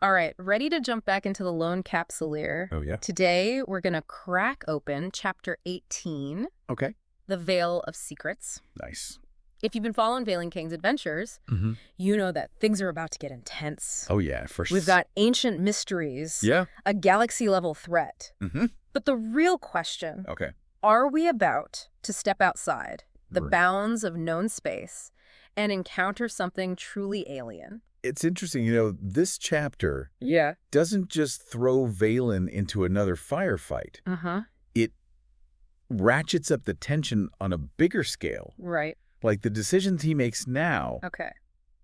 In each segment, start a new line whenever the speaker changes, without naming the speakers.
All right, ready to jump back into the Lone Capsuleer.
Oh, yeah?
Today, we're going to crack open Chapter 18,
Okay.
The Veil of Secrets.
Nice.
If you've been following Valen King's adventures, you know that things are about to get intense.
Oh, yeah, for sure.
We've got ancient mysteries,
Yeah.
a galaxy-level threat. But the real question,
Okay.
are we about to step outside the bounds of known space and encounter something truly alien?
It's interesting, this chapter
Yeah.
doesn't just throw Valen into another firefight. It ratchets up the tension on a bigger scale.
Right.
Like the decisions he makes now
Okay.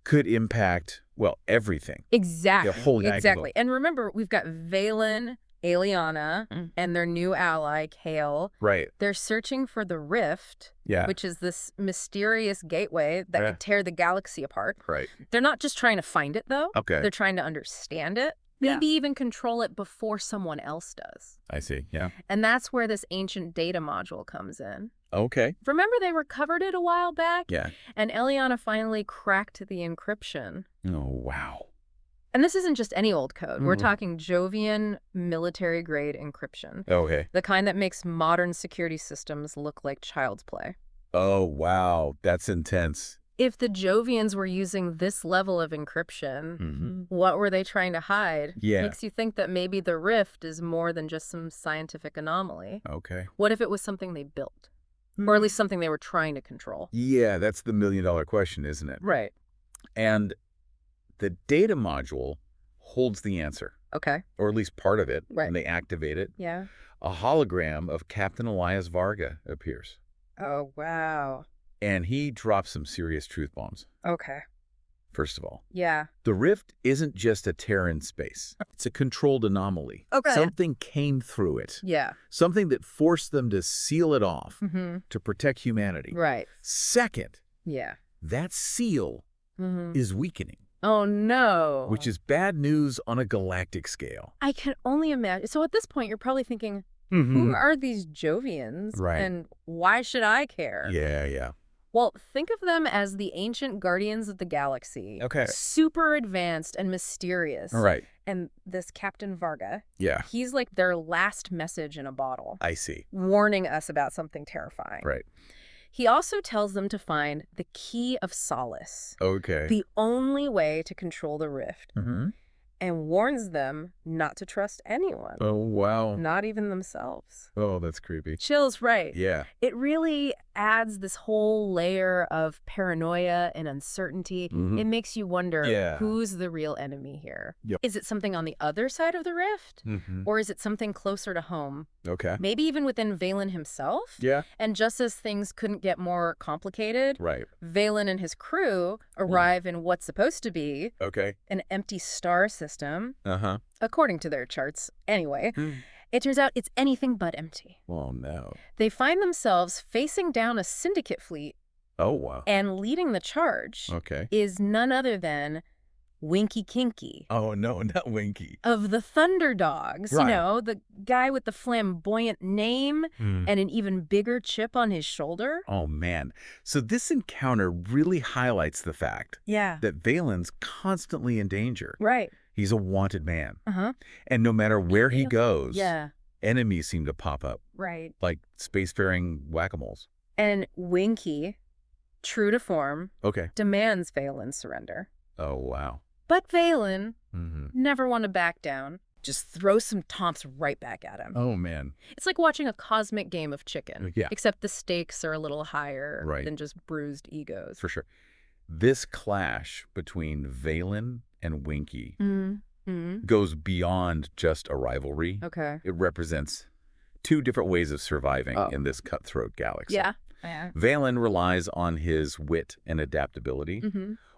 could impact, well, everything.
Exactly.
The whole
Exactly. And remember, we've got Valen, Aliana, and their new ally, Kale.
Right.
They're searching for the Rift, which is this mysterious gateway that could tear the galaxy apart.
Right.
They're not just trying to find it, though.
Okay.
They're trying to understand it. Maybe even control it before someone else does.
I see, yeah.
And that's where this ancient data module comes in.
Okay.
Remember they recovered it a while back?
Yeah.
And Eliana finally cracked the encryption.
Oh, wow.
And this isn't just any old code. We're talking Jovian military-grade encryption.
Okay.
The kind that makes modern security systems look like child's play.
Oh, wow. That's intense.
If the Jovians were using this level of encryption, what were they trying to hide?
Yeah.
Makes you think that maybe the Rift is more than just some scientific anomaly.
Okay.
What if it was something they built? Or at least something they were trying to control?
Yeah, that's the million-dollar question, isn't it?
Right.
And the data module holds the answer.
Okay.
Or at least part of it.
Right.
When they activate it.
Yeah.
A hologram of Captain Elias Varga appears.
Oh, wow.
And he drops some serious truth bombs.
Okay.
First of all.
Yeah.
The Rift isn't just a tear in space. It's a controlled anomaly.
Okay.
Something came through it.
Yeah.
Something that forced them to seal it off to protect humanity.
Right.
Second,
Yeah.
that seal is weakening.
Oh, no.
Which is bad news on a galactic scale.
I can only imagine. So at this point, you're probably thinking, who are these Jovians?
Right.
And why should I care?
Yeah, yeah.
Well, think of them as the ancient guardians of the galaxy.
Okay.
Super advanced and mysterious.
Right.
And this Captain Varga,
Yeah.
he's like their last message in a bottle.
I see.
Warning us about something terrifying.
Right.
He also tells them to find the key of solace.
Okay.
The only way to control the Rift. And warns them not to trust anyone.
Oh, wow.
Not even themselves.
Oh, that's creepy.
Chills, right?
Yeah.
It really adds this whole layer of paranoia and uncertainty. It makes you wonder, who's the real enemy here?
Yep.
Is it something on the other side of the Rift? Or is it something closer to home?
Okay.
Maybe even within Valen himself?
Yeah.
And just as things couldn't get more complicated,
Right.
Valen and his crew arrive in what's supposed to be
Okay.
an empty star system,
Uh-huh.
according to their charts. Anyway, it turns out it's anything but empty.
Oh, no.
They find themselves facing down a syndicate fleet,
Oh, wow.
and leading the charge
Okay.
is none other than Winky Kinky
Oh, no, not Winky.
of the Thunderdogs.
Right.
You know, the guy with the flamboyant name and an even bigger chip on his shoulder.
Oh, man. So this encounter really highlights the fact
Yeah.
that Valen's constantly in danger.
Right.
He's a wanted man.
Uh-huh.
And no matter where he goes,
Yeah.
enemies seem to pop up,
Right.
like spacefaring whack-a-moles.
And Winky, true to form,
Okay.
demands Valen's surrender.
Oh, wow.
But Valen
Mm-hmm.
never want to back down. Just throw some taunts right back at him.
Oh, man.
It's like watching a cosmic game of chicken.
Yeah.
Except the stakes are a little higher
Right.
than just bruised egos.
For sure. This clash between Valen and Winky goes beyond just a rivalry.
Okay.
It represents two different ways of surviving in this cutthroat galaxy.
Yeah.
Valen relies on his wit and adaptability,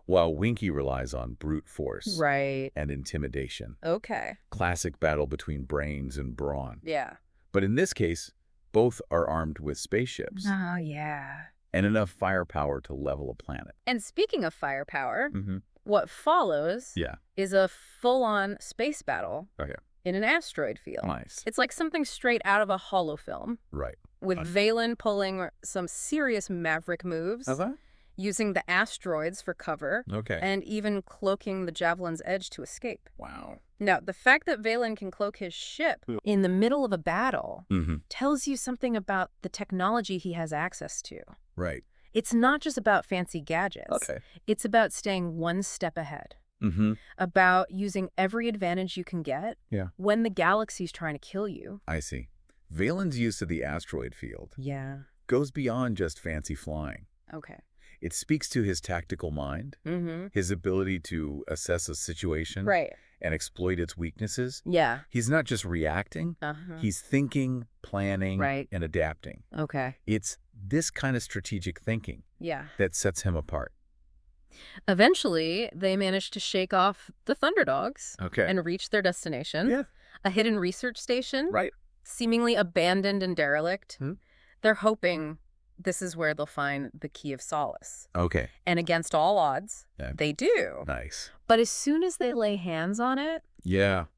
while Winky relies on brute force
Right.
and intimidation.
Okay.
Classic battle between brains and brawn.
Yeah.
But in this case, both are armed with spaceships
Oh, yeah.
and enough firepower to level a planet.
And speaking of firepower,
Mm-hmm.
what follows
Yeah.
is a full-on space battle
Okay.
in an asteroid field.
Nice.
It's like something straight out of a holofilm,
Right.
with Valen pulling some serious maverick moves. using the asteroids for cover, and even cloaking the Javelin's edge to escape.
Wow.
Now, the fact that Vaylin can cloak his ship in the middle of a battle tells you something about the technology he has access to.
Right.
It's not just about fancy gadgets. It's about staying one step ahead. About using every advantage you can get when the galaxy's trying to kill you.
I see. Vaylin's use of the asteroid field goes beyond just fancy flying. It speaks to his tactical mind, his ability to assess a situation and exploit its weaknesses. He's not just reacting, he's thinking, planning, and adapting. It's this kind of strategic thinking that sets him apart.
Eventually, they managed to shake off the Thunderdogs and reach their destination, a hidden research station, seemingly abandoned and derelict. They're hoping this is where they'll find the Key of Solace. And against all odds, they do.
Nice.
But as soon as they lay hands on it,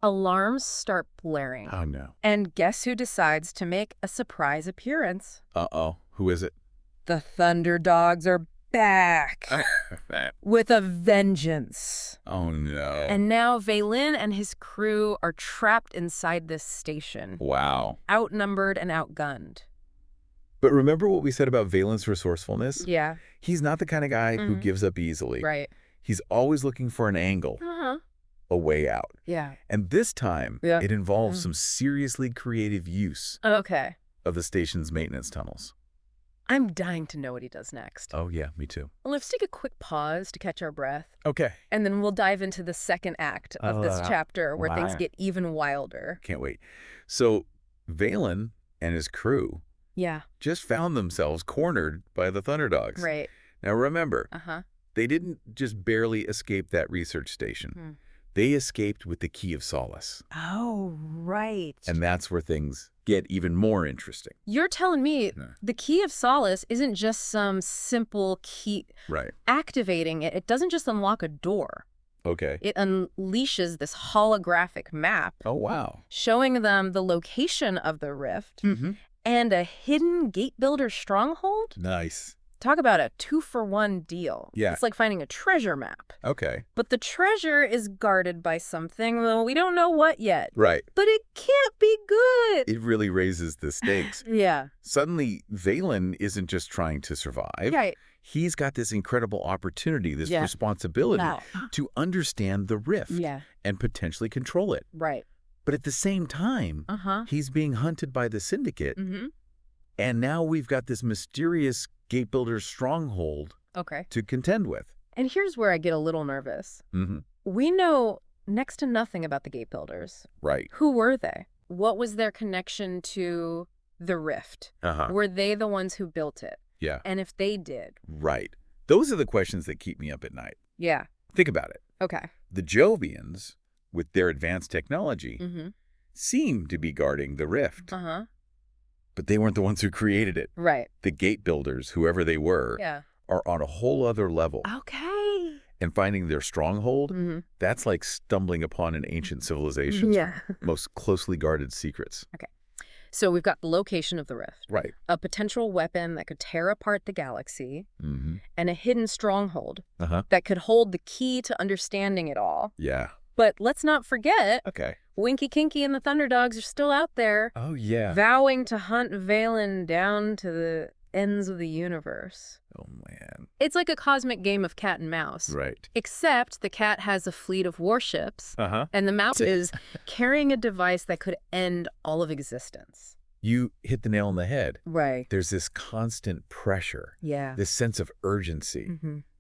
alarms start blaring.
Oh, no.
And guess who decides to make a surprise appearance?
Uh-oh. Who is it?
The Thunderdogs are back with a vengeance.
Oh, no.
And now Vaylin and his crew are trapped inside this station.
Wow.
Outnumbered and outgunned.
But remember what we said about Vaylin's resourcefulness?
Yeah.
He's not the kind of guy who gives up easily.
Right.
He's always looking for an angle, a way out.
Yeah.
And this time, it involves some seriously creative use of the station's maintenance tunnels.
I'm dying to know what he does next.
Oh, yeah, me too.
Well, let's take a quick pause to catch our breath.
And
then we'll dive into the second act of this chapter where things get even wilder.
Can't wait. So, Vaylin and his crew just found themselves cornered by the Thunderdogs.
Right.
Now, remember, they didn't just barely escape that research station. They escaped with the Key of Solace.
Oh, right.
And that's where things get even more interesting.
You're telling me the Key of Solace isn't just some simple key.
Right.
Activating it, it doesn't just unlock a door. It unleashes this holographic map.
Oh, wow.
Showing them the location of the rift and a hidden gate builder stronghold.
Nice.
Talk about a 2-for-1 deal.
Yeah.
It's like finding a treasure map.
Okay.
But the treasure is guarded by something, well, we don't know what yet.
Right.
But it can't be good.
It really raises the stakes.
Yeah.
Suddenly, Vaylin isn't just trying to survive.
Right.
He's got this incredible opportunity, this responsibility to understand the rift and potentially control it.
Right.
But at the same time, he's being hunted by the Syndicate. And now we've got this mysterious gate builder stronghold to contend with.
And here's where I get a little nervous. We know next to nothing about the gate builders.
Right.
Who were they? What was their connection to the rift? Were they the ones who built it?
Yeah.
And if they did?
Right. Those are the questions that keep me up at night.
Yeah.
Think about it.
Okay.
The Jovians, with their advanced technology, seem to be guarding the rift. But they weren't the ones who created it.
Right.
The gate builders, whoever they were, are on a whole other level.
Okay.
And finding their stronghold, that's like stumbling upon an ancient civilization's most closely guarded secrets.
Okay. So we've got the location of the rift.
Right.
A potential weapon that could tear apart the galaxy. And a hidden stronghold that could hold the key to understanding it all.
Yeah.
But let's not forget, Winky Kinky and the Thunderdogs are still out there.
Oh, yeah.
Vowing to hunt Vaylin down to the ends of the universe.
Oh, man.
It's like a cosmic game of cat and mouse.
Right.
Except the cat has a fleet of warships, and the mouse is carrying a device that could end all of existence.
You hit the nail on the head.
Right.
There's this constant pressure.
Yeah.
This sense of urgency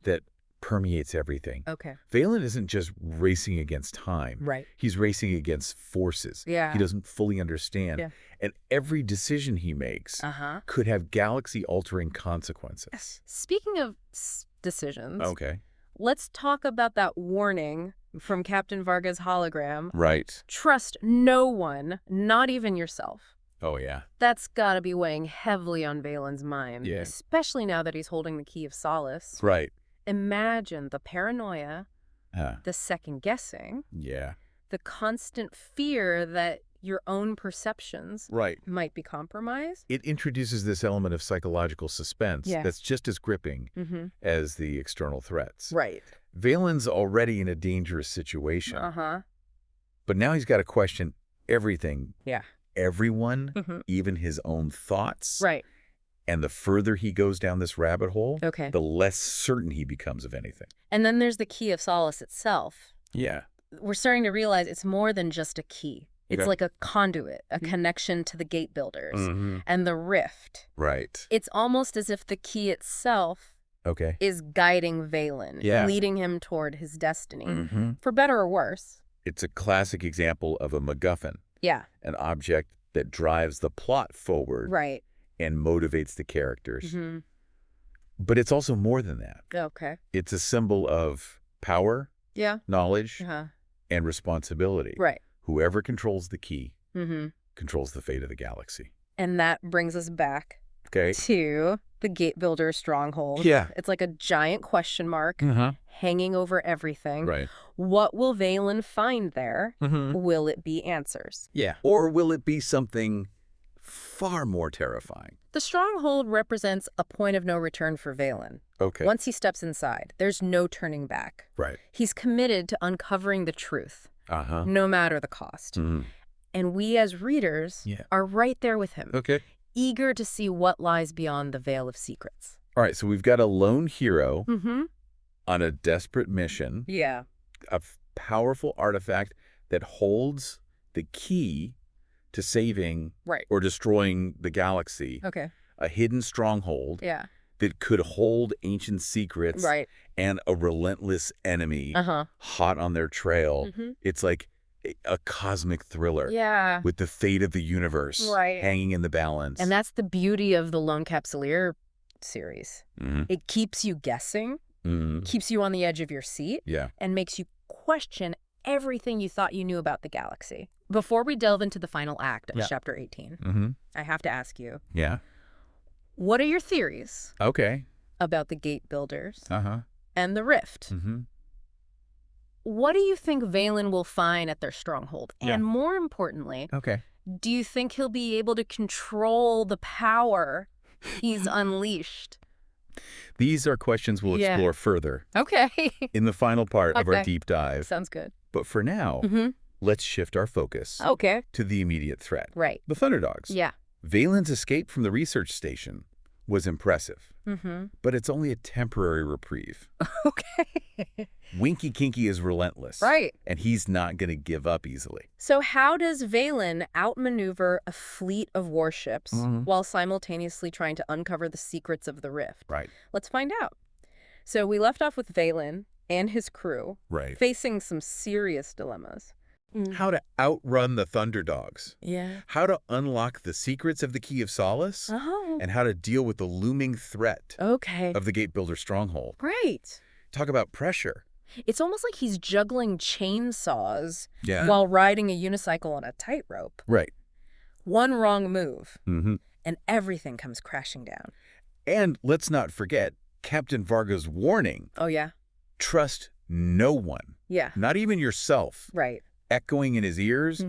that permeates everything.
Okay.
Vaylin isn't just racing against time.
Right.
He's racing against forces.
Yeah.
He doesn't fully understand.
Yeah.
And every decision he makes could have galaxy-altering consequences.
Speaking of decisions,
let's
talk about that warning from Captain Varga's hologram.
Right.
Trust no one, not even yourself.
Oh, yeah.
That's got to be weighing heavily on Vaylin's mind, especially now that he's holding the Key of Solace.
Right.
Imagine the paranoia, the second-guessing, the constant fear that your own perceptions might be compromised.
It introduces this element of psychological suspense that's just as gripping as the external threats.
Right.
Valen's already in a dangerous situation. But now he's got to question everything.
Yeah.
Everyone, even his own thoughts.
Right.
And the further he goes down this rabbit hole, the less certain he becomes of anything.
And then there's the Key of Solace itself.
Yeah.
We're starting to realize it's more than just a key. It's like a conduit, a connection to the gate builders and the rift.
Right.
It's almost as if the key itself is guiding Valen, leading him toward his destiny, for better or worse.
It's a classic example of a MacGuffin.
Yeah.
An object that drives the plot forward.
Right.
And motivates the characters. But it's also more than that.
Okay.
It's a symbol of power, knowledge, and responsibility.
Right.
Whoever controls the key controls the fate of the galaxy.
And that brings us back to the Gate Builder stronghold.
Yeah.
It's like a giant question mark hanging over everything.
Right.
What will Valen find there? Will it be answers?
Yeah. Or will it be something far more terrifying?
The stronghold represents a point of no return for Valen.
Okay.
Once he steps inside, there's no turning back.
Right.
He's committed to uncovering the truth, no matter the cost. And we as readers are right there with him, eager to see what lies beyond the veil of secrets.
All right, so we've got a lone hero on a desperate mission.
Yeah.
A powerful artifact that holds the key to saving or destroying the galaxy.
Okay.
A hidden stronghold that could hold ancient secrets and a relentless enemy hot on their trail. It's like a cosmic thriller with the fate of the universe hanging in the balance.
And that's the beauty of the Lone Capsuleer series. It keeps you guessing, keeps you on the edge of your seat, and makes you question everything you thought you knew about the galaxy. Before we delve into the final act of Chapter 18, I have to ask you, what are your theories about the gate builders and the rift? What do you think Valen will find at their stronghold? And more importantly, do you think he'll be able to control the power he's unleashed?
These are questions we'll explore further in the final part of our deep dive.
Sounds good.
But for now, let's shift our focus to the immediate threat.
Right.
The Thunderdogs.
Yeah.
Valen's escape from the research station was impressive, but it's only a temporary reprieve. Winky Kinky is relentless.
Right.
And he's not going to give up easily.
So how does Valen outmaneuver a fleet of warships while simultaneously trying to uncover the secrets of the rift?
Right.
Let's find out. So we left off with Valen and his crew facing some serious dilemmas.
How to outrun the Thunderdogs.
Yeah.
How to unlock the secrets of the Key of Solace. And how to deal with the looming threat of the Gate Builder stronghold.
Right.
Talk about pressure.
It's almost like he's juggling chainsaws while riding a unicycle on a tightrope.
Right.
One wrong move, and everything comes crashing down.
And let's not forget Captain Varga's warning.
Oh, yeah?
Trust no one.
Yeah.
Not even yourself.
Right.
Echoing in his ears.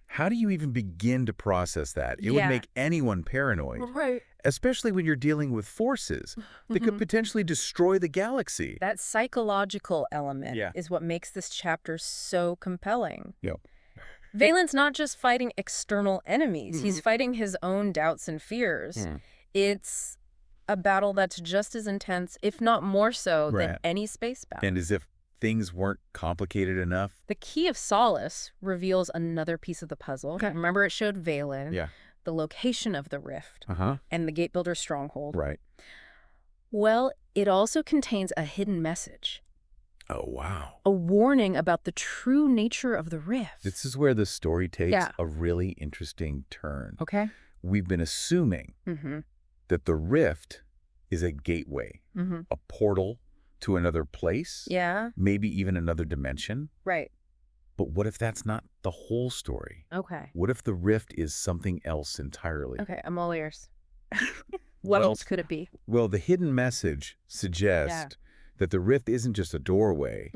How do you even begin to process that? It would make anyone paranoid.
Right.
Especially when you're dealing with forces that could potentially destroy the galaxy.
That psychological element is what makes this chapter so compelling. Valen's not just fighting external enemies. He's fighting his own doubts and fears. It's a battle that's just as intense, if not more so, than any space battle.
And as if things weren't complicated enough.
The Key of Solace reveals another piece of the puzzle. Remember, it showed Valen, the location of the rift, and the Gate Builder stronghold.
Right.
Well, it also contains a hidden message.
Oh, wow.
A warning about the true nature of the rift.
This is where the story takes a really interesting turn. We've been assuming that the rift is a gateway, a portal to another place. Maybe even another dimension.
Right.
But what if that's not the whole story? What if the rift is something else entirely?
I'm all ears. What else could it be?
Well, the hidden message suggests That the rift isn't just a doorway.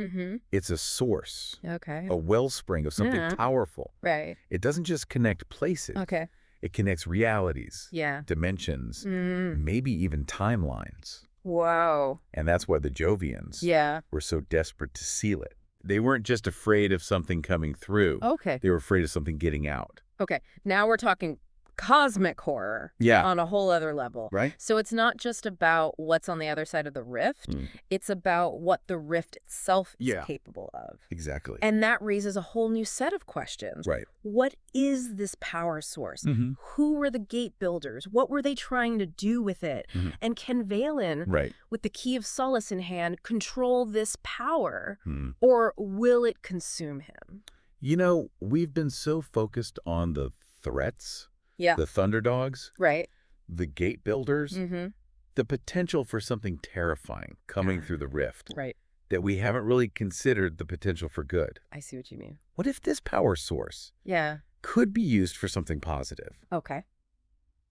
It's a source. A wellspring of something powerful. It doesn't just connect places. It connects realities, dimensions, maybe even timelines.
Whoa.
And that's why the Jovians were so desperate to seal it. They weren't just afraid of something coming through. They were afraid of something getting out.
Now we're talking cosmic horror on a whole other level. So it's not just about what's on the other side of the rift. It's about what the rift itself is capable of.
Exactly.
And that raises a whole new set of questions. What is this power source? Who were the gate builders? What were they trying to do with it? And can Vaylin, with the key of solace in hand, control this power? Or will it consume him?
You know, we've been so focused on the threats. The Thunderdogs, the gate builders, the potential for something terrifying coming through the rift, that we haven't really considered the potential for good.
I see what you mean.
What if this power source could be used for something positive?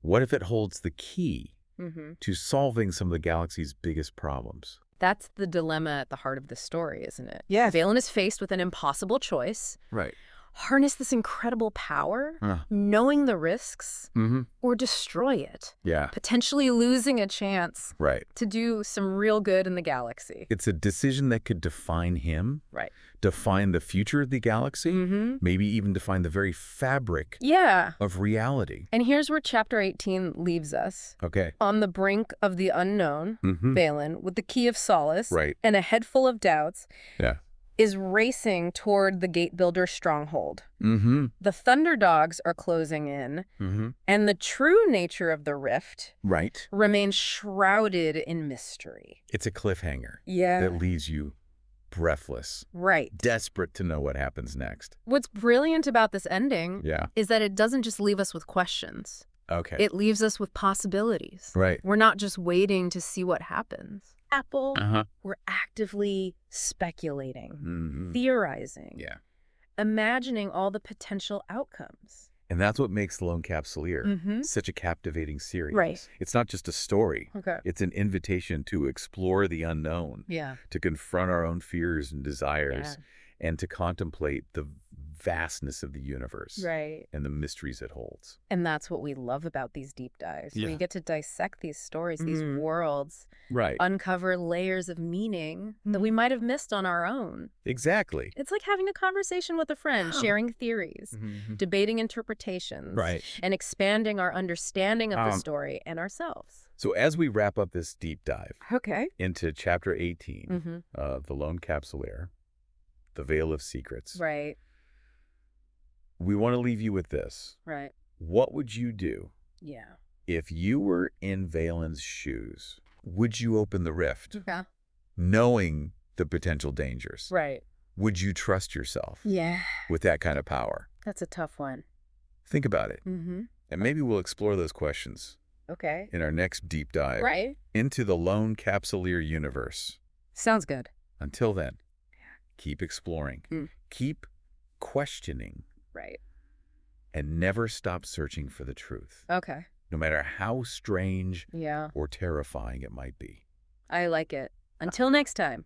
What if it holds the key to solving some of the galaxy's biggest problems?
That's the dilemma at the heart of the story, isn't it? Vaylin is faced with an impossible choice. Harness this incredible power, knowing the risks, or destroy it. Potentially losing a chance to do some real good in the galaxy.
It's a decision that could define him, define the future of the galaxy, maybe even define the very fabric of reality.
And here's where Chapter 18 leaves us. On the brink of the unknown, Vaylin, with the key of solace and a head full of doubts, is racing toward the gate builder stronghold. The Thunderdogs are closing in, and the true nature of the rift remains shrouded in mystery.
It's a cliffhanger that leaves you breathless, desperate to know what happens next.
What's brilliant about this ending is that it doesn't just leave us with questions. It leaves us with possibilities. We're not just waiting to see what happens. Apple, we're actively speculating, theorizing, imagining all the potential outcomes.
And that's what makes Lone Capsuleer such a captivating series. It's not just a story. It's an invitation to explore the unknown, to confront our own fears and desires, and to contemplate the vastness of the universe and the mysteries it holds.
And that's what we love about these deep dives. We get to dissect these stories, these worlds, uncover layers of meaning that we might have missed on our own.
Exactly.
It's like having a conversation with a friend, sharing theories, debating interpretations, and expanding our understanding of the story and ourselves.
So as we wrap up this deep dive into Chapter 18 of The Lone Capsuleer, The Veil of Secrets, we want to leave you with this. What would you do if you were in Vaylin's shoes? Would you open the rift knowing the potential dangers? Would you trust yourself with that kind of power?
That's a tough one.
Think about it. And maybe we'll explore those questions in our next deep dive into the Lone Capsuleer universe.
Sounds good.
Until then, keep exploring. Keep questioning. And never stop searching for the truth. No matter how strange or terrifying it might be.
I like it. Until next time.